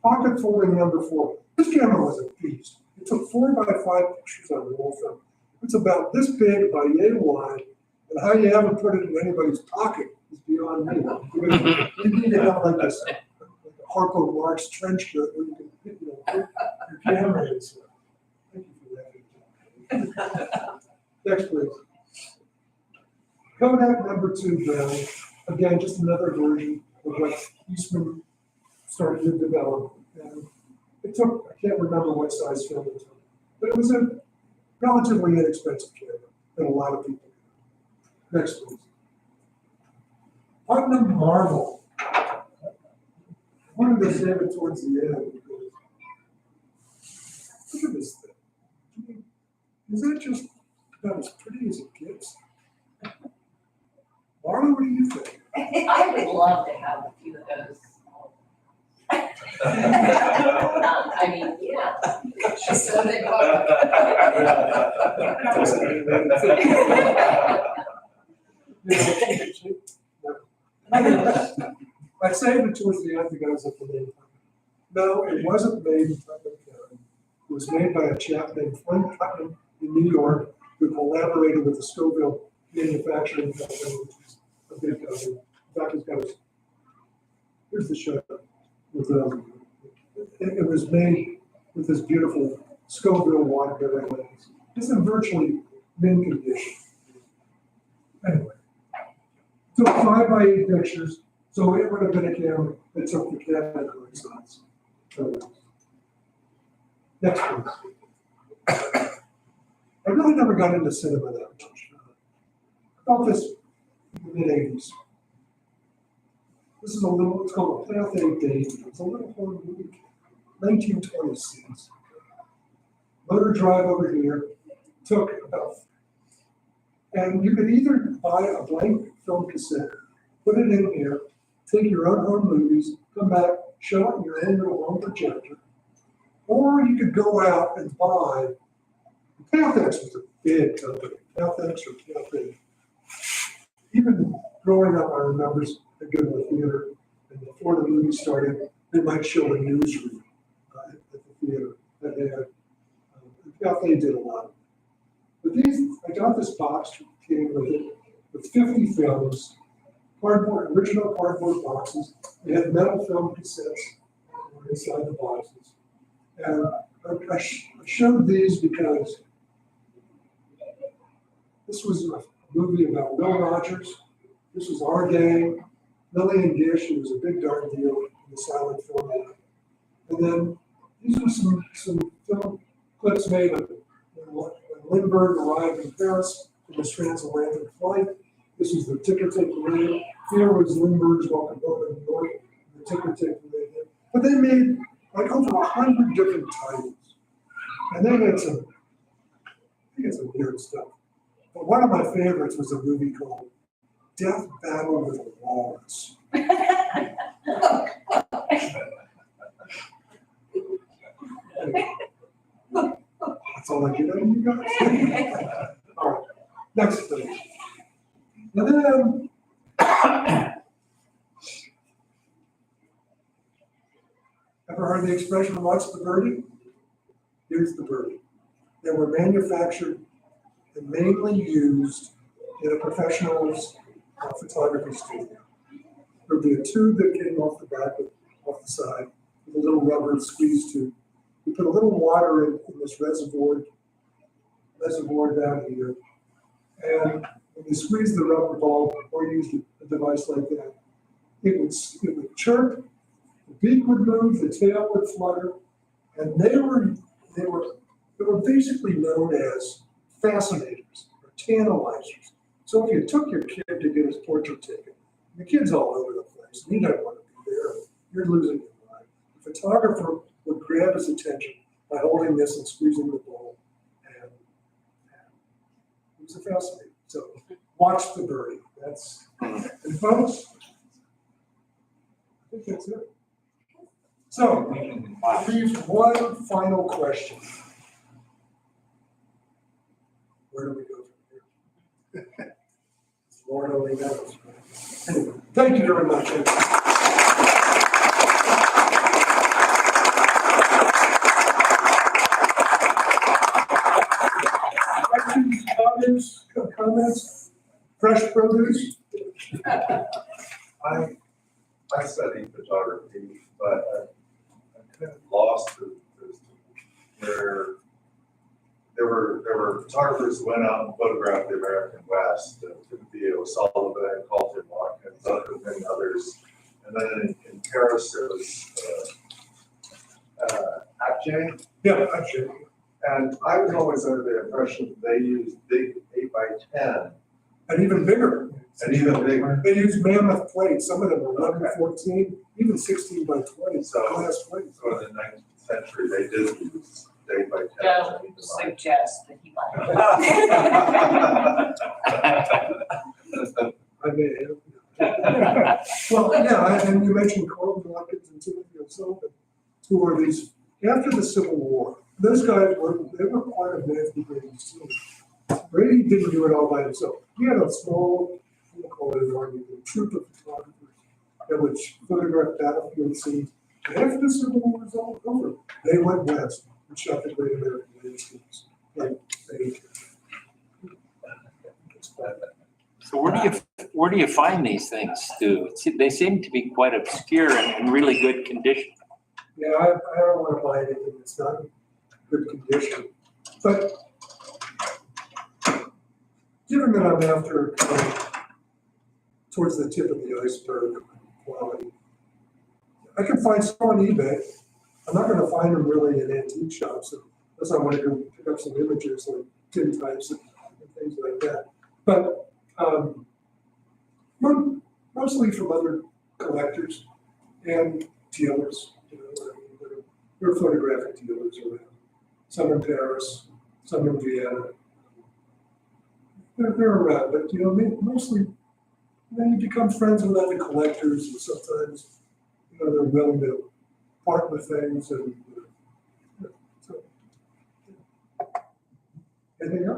Pocket Folding #4. This camera was a beast. It took 4x5 pictures on roll film. It's about this big by yay wide, and how you haven't put it in anybody's pocket is beyond me. You need to have like this, like a Harpo Marx trench coat where you can, put your camera in. So, thank you for that. Next, please. Kodak #2 Brown. Again, just another version of what Eastman started to develop. And it took, I can't remember what size film it took, but it was a relatively inexpensive camera that a lot of people did. Next, please. Putnam Marvel. I wanted to save it towards the end because look at this thing. I mean, is that just about as pretty as it gets? Marla, what do you think? I would love to have a few of those. I mean, yeah. She's so big. I saved it towards the end because of the name. No, it wasn't made in Putnam County. It was made by a chap named Flint Putnam in New York who collaborated with the Scoville Manufacturing Company, which is a big company. In fact, he's got his, here's the shot. It was made with this beautiful Scoville waterbury lens. It's in virtually mint condition. Anyway, took 5x8 pictures, so it would have been a camera that took the category size. Next, please. I really never got into cinema that much. I felt this in the mid-80s. This is a little, it's called a Path 8 Baby. It's a little horror movie, 1926. Motor drive over here, took about, and you could either buy a blank film cassette, put it in here, take your own home movies, come back, show it in your own little home projector, or you could go out and buy, Pathx was a big company, Pathx or Pathx. Even growing up, I remember a good one theater, and before the movie started, they might show a newsroom at the theater that they had. They did a lot of it. But these, I got this box, came with it, with 50 films, cardboard, original cardboard boxes. They had metal film cassettes inside the boxes. And I showed these because this was a movie about Will Rogers. This was our gang. Lillian Gish, who was a big darn deal in the silent film era. And then these were some film clips made of when Lindbergh arrived in Paris in his transatlantic flight. This was the ticker tape parade. Here was Lindbergh's welcome home in New York, the ticker tape parade. But they made like over 100 different titles. And they had some, I think some weird stuff. But one of my favorites was a movie called Death Battle with a Walrus. That's all I get out of you guys. All right, next please. And then, ever heard the expression, what's the birdie? Here's the birdie. They were manufactured and mainly used in a professional's photography studio. There'd be a tube that came off the back, off the side, with a little rubber squeeze tube. You put a little water in this reservoir down here, and when you squeeze the rubber ball or used a device like that, it would chirp, the beak would move, the tail would flutter, and they were basically known as fascinators or tantalizers. So if you took your kid to get his portrait taken, the kid's all over the place, and he doesn't want to be there, you're losing your mind. The photographer would grab his attention by holding this and squeezing the ball, and it was a fascinator. So watch the birdie. That's, and folks, I think that's it. So, leaves one final question. Where do we go from here? Lord only knows. Anyway, thank you very much. Questions, comments, fresh produce? I studied photography, but I'm kind of lost as to where there were photographers who went out and photographed the American West, Timothy O'Sullivan, Colton Watkins, many others. And then in Paris, there was Atget. Yeah, actually. And I was always under the impression they used big 8x10 And even bigger. and even bigger. They use mammoth plates, some of them are 11, 14, even 16 by 20, So- glass plates. So in the 19th century, they did use 8x10. Don't suggest that he might. I may have. Well, yeah, and you mentioned Colton Watkins and Timothy O'Sullivan, who were these, after the Civil War, those guys were part of Matthew Brady's team. Brady didn't do it all by himself. He had a small, we'll call it an army, a troop of photographers that would photograph battlefield scenes. And after the Civil War was all over, they went west and shot the Great American Landscapes. Like they. So where do you find these things, Stu? They seem to be quite obscure and in really good condition. Yeah, I don't want to buy anything that's not in good condition. But given that I'm after towards the tip of the iceberg quality, I can find some on eBay. I'm not going to find them really in antique shops unless I want to go pick up some images like tintypes and things like that. But mostly from other collectors and dealers. You know, there are photographic dealers around. Some in Paris, some in Vienna. They're around, but you know, mostly then you become friends with other collectors, and sometimes you know they're willing to part with things and so. Anything else?